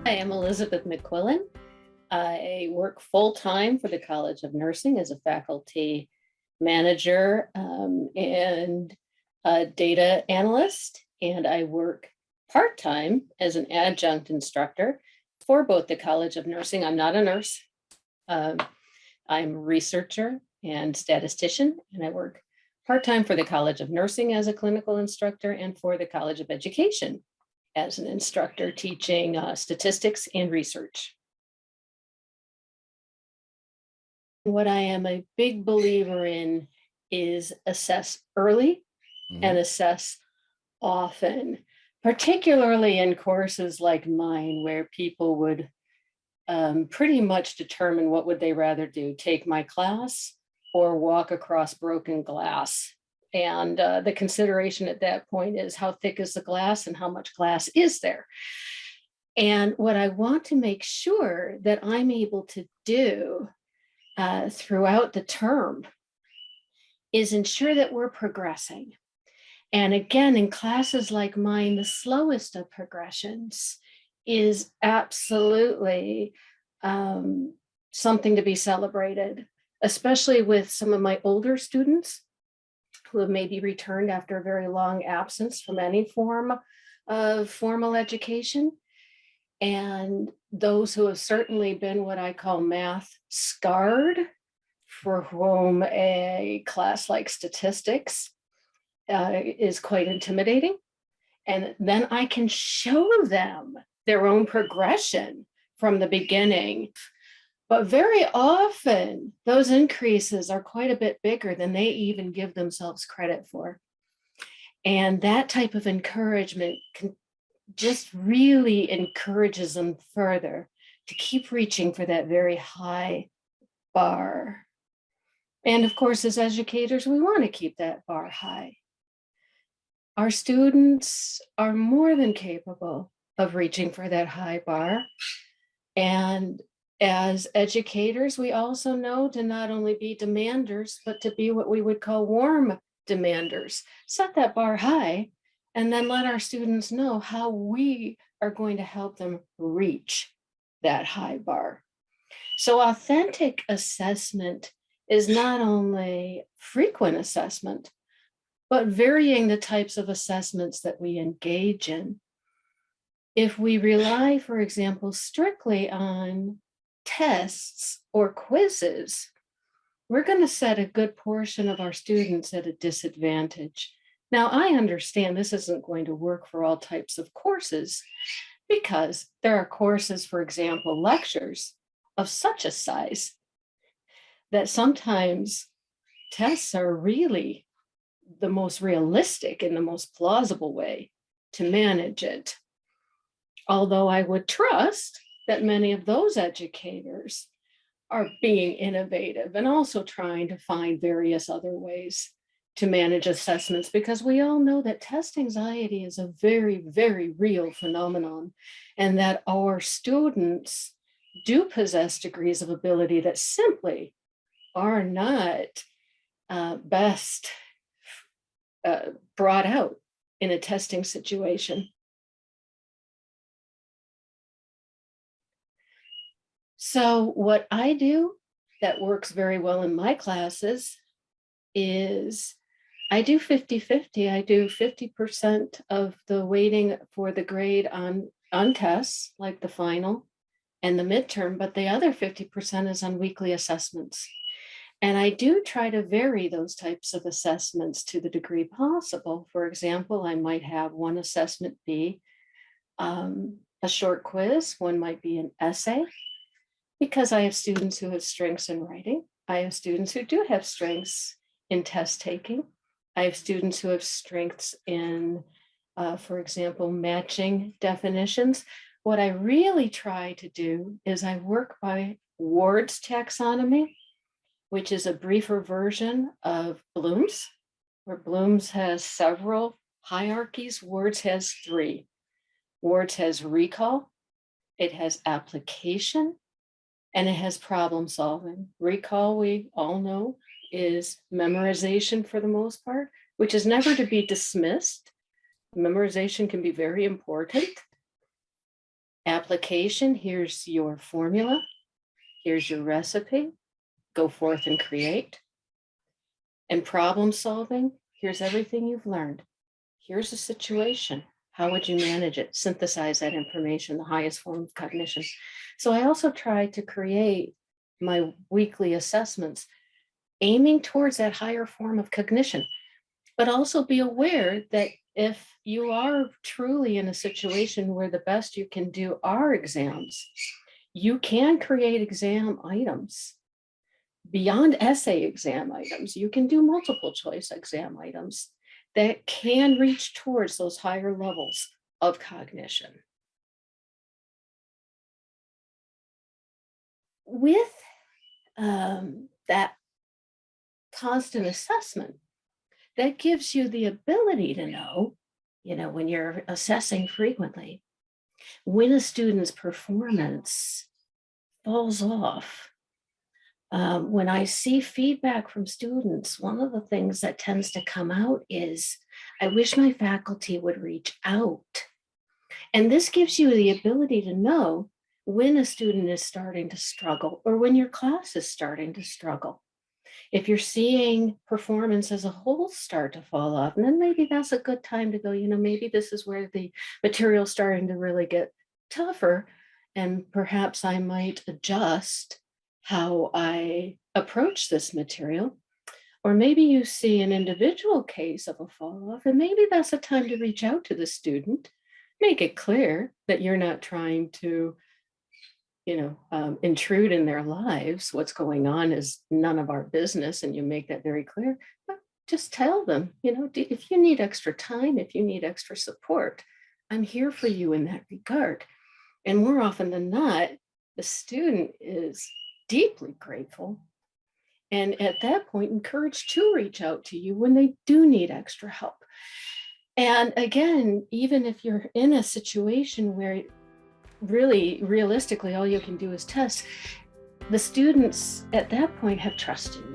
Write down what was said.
Hi, I'm Elizabeth McQuillen. I work full-time for the College of Nursing as a faculty manager and a data analyst, and I work part-time as an adjunct instructor for both the College of Nursing. I'm not a nurse. Um, I'm a researcher and statistician, and I work part-time for the College of Nursing as a clinical instructor and for the College of Education as an instructor teaching statistics and research. What I am a big believer in is assess early and Mhm. assess often, particularly in courses like mine where people would pretty much determine what would they rather do, take my class or walk across broken glass. And the consideration at that point is how thick is the glass and how much glass is there. And what I want to make sure that I'm able to do throughout the term is ensure that we're progressing. And again, in classes like mine, the slowest of progressions is absolutely something to be celebrated, especially with some of my older students who have maybe returned after a very long absence from any form of formal education. And those who have certainly been what I call math scarred, for whom a class like statistics is quite intimidating. And then I can show them their own progression from the beginning. But very often, those increases are quite a bit bigger than they even give themselves credit for. And that type of encouragement can just really encourages them further to keep reaching for that very high bar. And of course, as educators, we want to keep that bar high. Our students are more than capable of reaching for that high bar. And as educators, we also know to not only be demanders, but to be what we would call warm demanders. Set that bar high, and then let our students know how we are going to help them reach that high bar. So, authentic assessment is not only frequent assessment, but varying the types of assessments that we engage in. If we rely, for example, strictly on tests or quizzes, we're going to set a good portion of our students at a disadvantage. Now, I understand this isn't going to work for all types of courses because there are courses, for example, lectures of such a size that sometimes tests are really the most realistic and the most plausible way to manage it. Although I would trust that many of those educators are being innovative and also trying to find various other ways to manage assessments, because we all know that test anxiety is a very, very real phenomenon, and that our students do possess degrees of ability that simply are not best brought out in a testing situation. So, what I do that works very well in my classes is I do 50-50. I do 50% of the weighting for the grade on tests, like the final and the midterm, but the other 50% is on weekly assessments. And I do try to vary those types of assessments to the degree possible. For example, I might have one assessment be a short quiz, one might be an essay, because I have students who have strengths in writing. I have students who do have strengths in test taking. I have students who have strengths in, for example, matching definitions. What I really try to do is I work by Ward's taxonomy, which is a briefer version of Bloom's, where Bloom's has several hierarchies. Ward's has three. Ward's has recall, it has application, and it has problem solving. Recall, we all know, is memorization for the most part, which is never to be dismissed. Memorization can be very important. Application, here's your formula. Here's your recipe. Go forth and create. And problem solving, here's everything you've learned. Here's a situation. How would you manage it? Synthesize that information, the highest form of cognition. So I also try to create my weekly assessments aiming towards that higher form of cognition, but also be aware that if you are truly in a situation where the best you can do are exams, you can create exam items beyond essay exam items. You can do multiple choice exam items that can reach towards those higher levels of cognition. With that constant assessment, that gives you the ability to know, when you're assessing frequently, when a student's performance falls off. When I see feedback from students, one of the things that tends to come out is, I wish my faculty would reach out. And this gives you the ability to know when a student is starting to struggle or when your class is starting to struggle. If you're seeing performance as a whole start to fall off, and then maybe that's a good time to go, maybe this is where the material's starting to really get tougher, and perhaps I might adjust how I approach this material. Or maybe you see an individual case of a fall off, and maybe that's a time to reach out to the student, make it clear that you're not trying to intrude in their lives. What's going on is none of our business, and you make that very clear. But just tell them, if you need extra time, if you need extra support, I'm here for you in that regard. And more often than not, the student is deeply grateful, and at that point encouraged to reach out to you when they do need extra help. And again, even if you're in a situation where really realistically all you can do is test, the students at that point have trust in